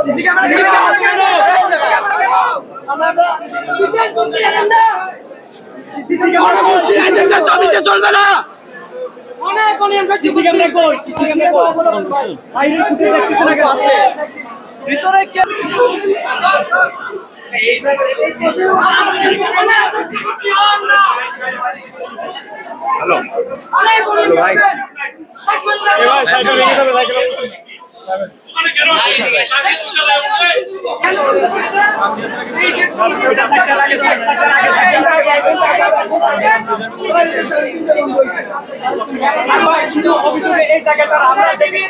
CC camera চলবে না। CC camera কই? সিসি ক্যামেরা কই? বাইরের ফুটেজ দেখতেছেন আগে আছে। ভিতরে কে? হ্যালো হ্যালো ভাই ভাই সাইকেল নিয়ে যাবে সাইকেল এই জায়গাটা আমরা দেখি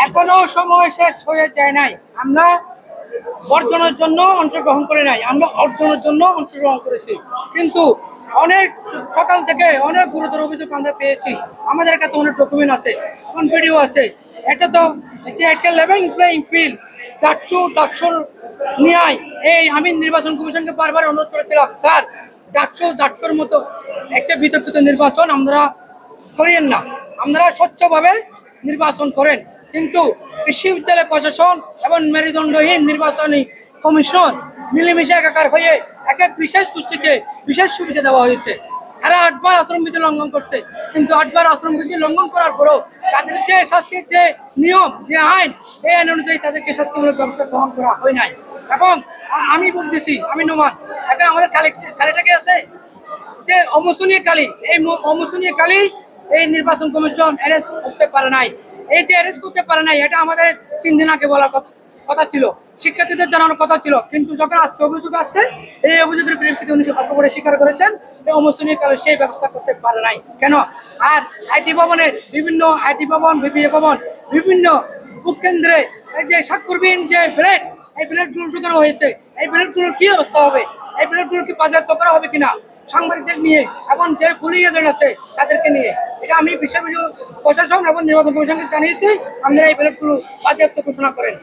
এখনো সময় শেষ হয়ে যায় নাই। আমরা বর্জনের জন্য অংশগ্রহণ করে নাই, আমরা অর্জনের জন্য অংশগ্রহণ করেছি। কিন্তু অনেক সকাল থেকে অনেক গুরুতর অভিযোগ আমরা পেয়েছি। আমাদের কাছে অনেক ডকুমেন্ট আছে, অন ভিডিও আছে। এটা তো একটা লেভেল প্লেইং ফিল্ড, ডাকসুর নিয়ে এই আমি নির্বাচন কমিশনকে বারবার অনুরোধ করেছিলাম, স্যার ডাকসুর মতো একটা বিতর্কিত নির্বাচন আমরা করিয়েন না, আমরা স্বচ্ছভাবে নির্বাচন করেন। কিন্তু বিশ্ববিদ্যালয় প্রশাসন এবং মেরুদণ্ডহীন নির্বাচনী কমিশন মিলেমিশে একাকার হয়ে একটা বিশেষ গোষ্ঠীকে বিশেষ সুবিধা দেওয়া হয়েছে। তারা 8 বার আচরণবিধি লঙ্ঘন করছে, কিন্তু 8 বার আচরণবিধি লঙ্ঘন করার পরও তাদের যে শাস্তির যে নিয়ম, যে আইন, এই আইন অনুযায়ী তাদেরকে শাস্তিমূলক ব্যবস্থা গ্রহণ করা হয় নাই। এবং আমি বলতেছি, আমি নোমান, এখন আমাদের কালিটাকে আছে যে অমোসনীয় কালি, এই অমোসনীয় কালি এই নির্বাচন কমিশন অ্যারেস্ট করতে পারে নাই। এই যে অ্যারেস্ট করতে পারে নাই, এটা আমাদের 3 দিন আগে বলার কথা ছিল, শিক্ষার্থীদের জানানোর কথা ছিল। কিন্তু যখন আজকে অভিযোগ আসছে, এই অভিযোগের প্রেক্ষিতে উনি অকপরে স্বীকার করেছেন অমোসনীয় কালে সেই ব্যবস্থা করতে পারে নাই কেন। আর আইটি ভবনের বিভিন্ন আইটি ভবন, বিপিএ ভবন, বিভিন্ন বুক কেন্দ্রে এই যে স্বাক্ষরবিহীন যে ব্লেড, এই ব্লেডগুলো ঢুকানো হয়েছে, এই ব্লেডগুলোর কি অবস্থা হবে? এই ব্লেডগুলোর কি বাজেয়াপ্ত করা হবে কিনা সাংবাদিকদের নিয়ে এবং যে পুলিশ এজেন্ট আছে তাদেরকে নিয়ে? এটা আমি বিশ্ববিদ্যালয় প্রশাসন এবং নির্বাচন কমিশনকে জানিয়েছি, আপনারা এই ব্লেডগুলো বাজেয়াপ্ত ঘোষণা করেন।